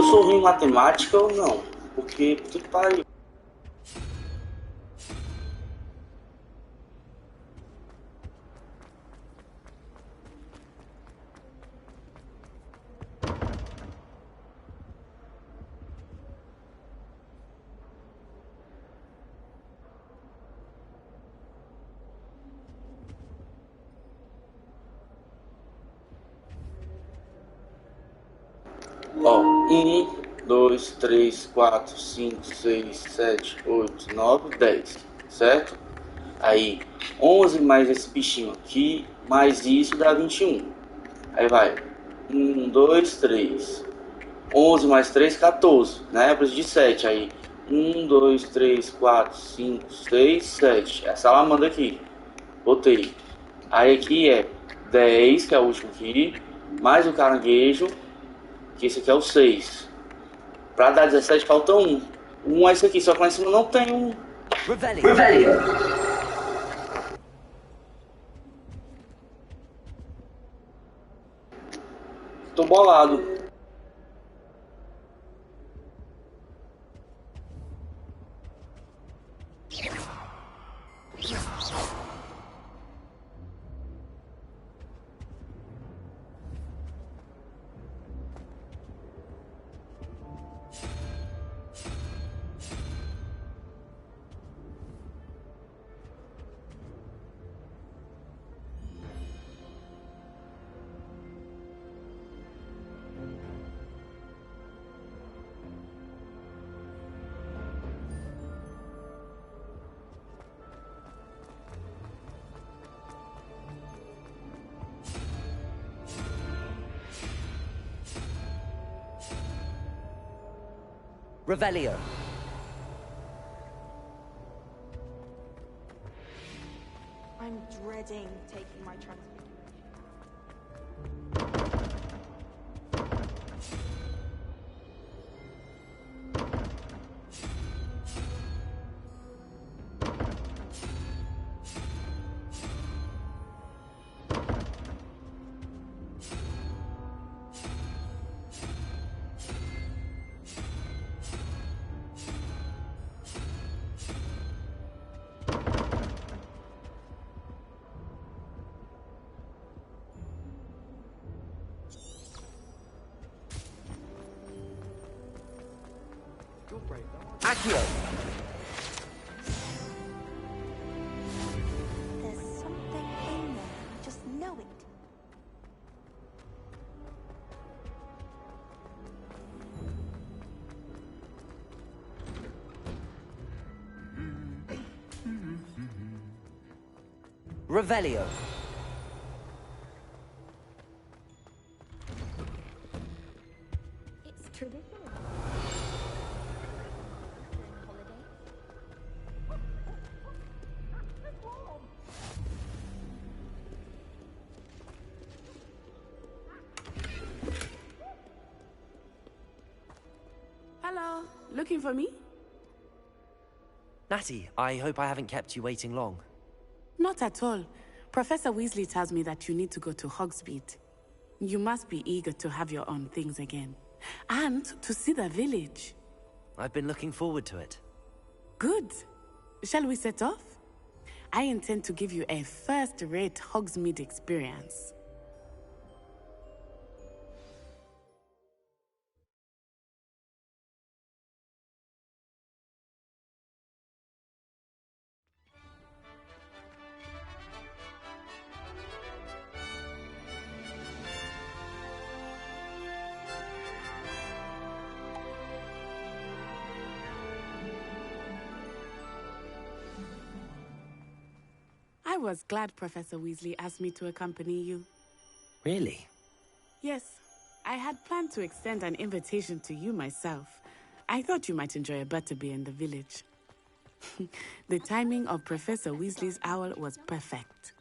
sou ruim em matemática ou não? Porque, puta que pariu. Ó, 1, 2, 3, 4, 5, 6, 7, 8, 9, 10, certo? Aí, 11 mais esse bichinho aqui, mais isso dá 21. Aí vai, 1, 2, 3. 11 mais 3, 14, né? Eu preciso de 7. Aí, 1, 2, 3, 4, 5, 6, 7. É a salamandra aqui. Botei. Aí aqui é 10, que é o último aqui, mais o caranguejo, que esse aqui é o 6. Pra dar 17 falta 1. 1 é esse aqui, só que lá em cima não tem um. Reveille. Tô bolado. Revelio. I'm dreading taking my transfiguration. Accio. There's something in there. I just know it. Revelio. It's traditional. Hello, looking for me? Natty, I hope I haven't kept you waiting long. Not at all. Professor Weasley tells me that you need to go to Hogsmeade. You must be eager to have your own things again. And to see the village. I've been looking forward to it. Good. Shall we set off? I intend to give you a first-rate Hogsmeade experience. I was glad Professor Weasley asked me to accompany you. Really? Yes, I had planned to extend an invitation to you myself. I thought you might enjoy a butterbeer in the village. The timing of Professor Weasley's owl was perfect.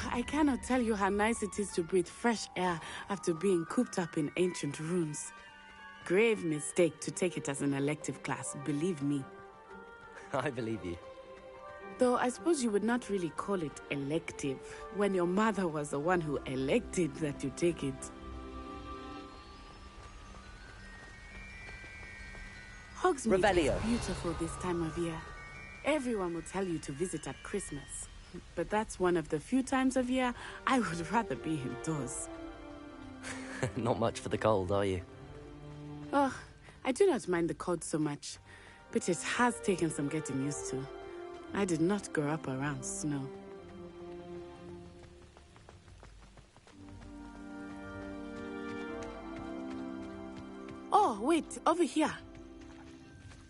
I cannot tell you how nice it is to breathe fresh air after being cooped up in ancient ruins. Grave mistake to take it as an elective class, believe me. I believe you. Though I suppose you would not really call it elective, when your mother was the one who elected that you take it. Hogsmeade Revelio. is beautiful this time of year. Everyone will tell you to visit at Christmas. But that's one of the few times of year I would rather be indoors. Not much for the cold, are you? Oh, I do not mind the cold so much, but it has taken some getting used to. I did not grow up around snow. Oh, wait, over here.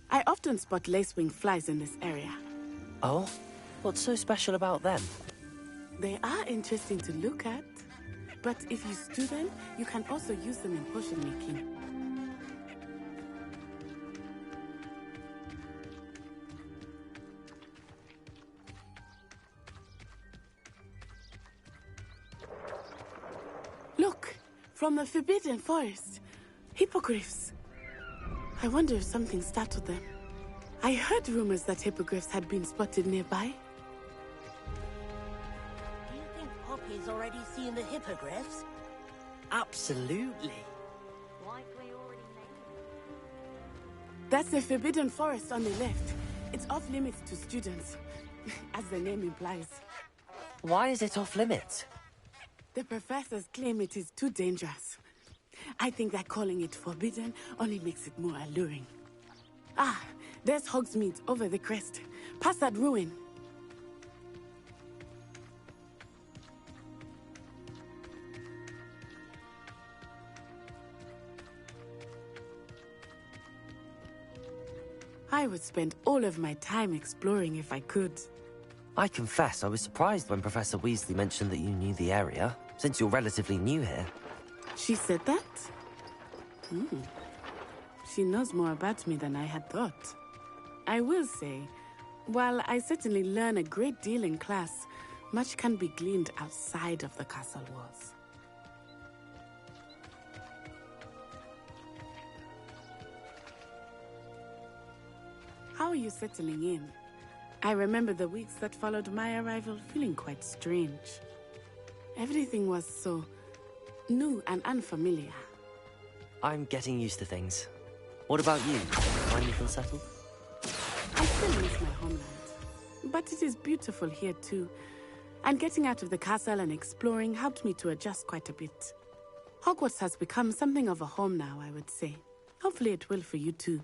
I often spot lacewing flies in this area. Oh? What's so special about them? They are interesting to look at, but if you stew them, you can also use them in potion making. Look, from the Forbidden Forest, hippogriffs. I wonder if something startled them. I heard rumors that hippogriffs had been spotted nearby. Do you think Poppy's already seen the hippogriffs? Absolutely. That's the Forbidden Forest on the left. It's off limits to students, as the name implies. Why is it off limits? The professors claim it is too dangerous. I think that calling it forbidden only makes it more alluring. Ah, there's Hogsmeade over the crest. Past that ruin. I would spend all of my time exploring if I could. I confess I was surprised when Professor Weasley mentioned that you knew the area, since you're relatively new here. She said that? She knows more about me than I had thought. I will say, while I certainly learn a great deal in class, much can be gleaned outside of the castle walls. How are you settling in? I remember the weeks that followed my arrival feeling quite strange. Everything was so new and unfamiliar. I'm getting used to things. What about you? Finally feel settled? I still miss my homeland, but it is beautiful here too. And getting out of the castle and exploring helped me to adjust quite a bit. Hogwarts has become something of a home now, I would say. Hopefully it will for you too.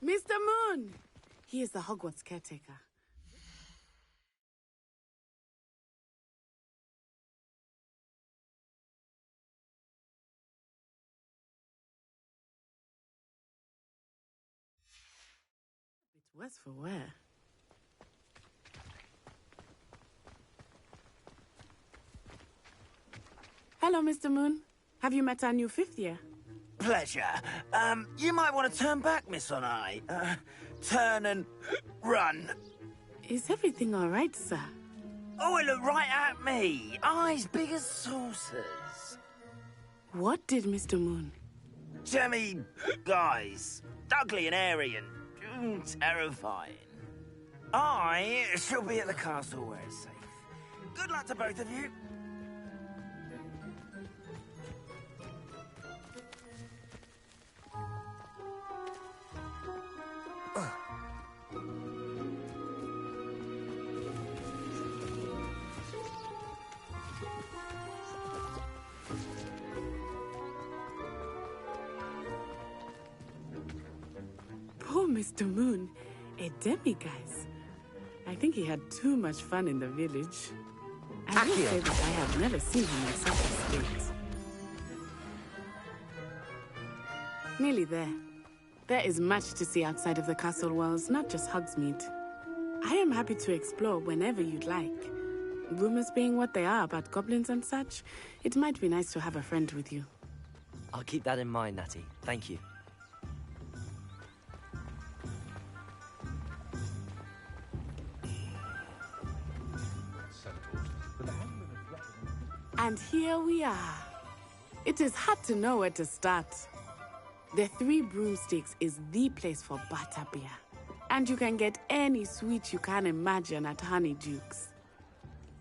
Mr. Moon! He is the Hogwarts caretaker. A bit worse for wear. Hello, Mr. Moon. Have you met our new fifth year? Pleasure. You might want to turn back, Miss Onai. Turn and run. Is everything all right, sir? Oh, it looked right at me. Eyes big as saucers. What did Mr. Moon? Jemmy guys. Ugly and airy and terrifying. I shall be at the castle where it's safe. Good luck to both of you. Poor Mr. Moon, a demiguise. I think he had too much fun in the village. I will say that I have never seen him in such a state. Nearly there. There is much to see outside of the castle walls, not just Hogsmeade. I am happy to explore whenever you'd like. Rumors being what they are about goblins and such, it might be nice to have a friend with you. I'll keep that in mind, Natty. Thank you. And here we are. It is hard to know where to start. The Three Broomsticks is the place for butterbeer. And you can get any sweet you can imagine at Honeyduke's.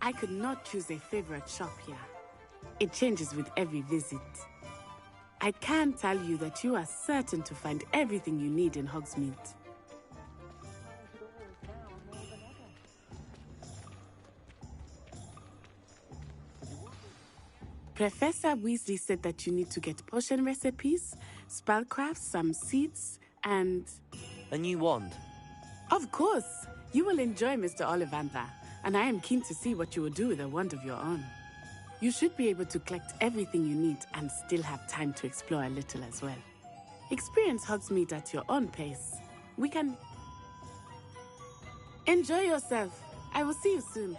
I could not choose a favorite shop here. It changes with every visit. I can tell you that you are certain to find everything you need in Hogsmeade. Professor Weasley said that you need to get potion recipes, spellcrafts, some seeds, and... A new wand. Of course! You will enjoy Mr. Ollivander, and I am keen to see what you will do with a wand of your own. You should be able to collect everything you need and still have time to explore a little as well. Experience Hogsmeade at your own pace. We can... Enjoy yourself. I will see you soon.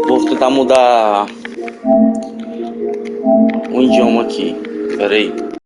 Vou tentar mudar o idioma aqui. Espera aí.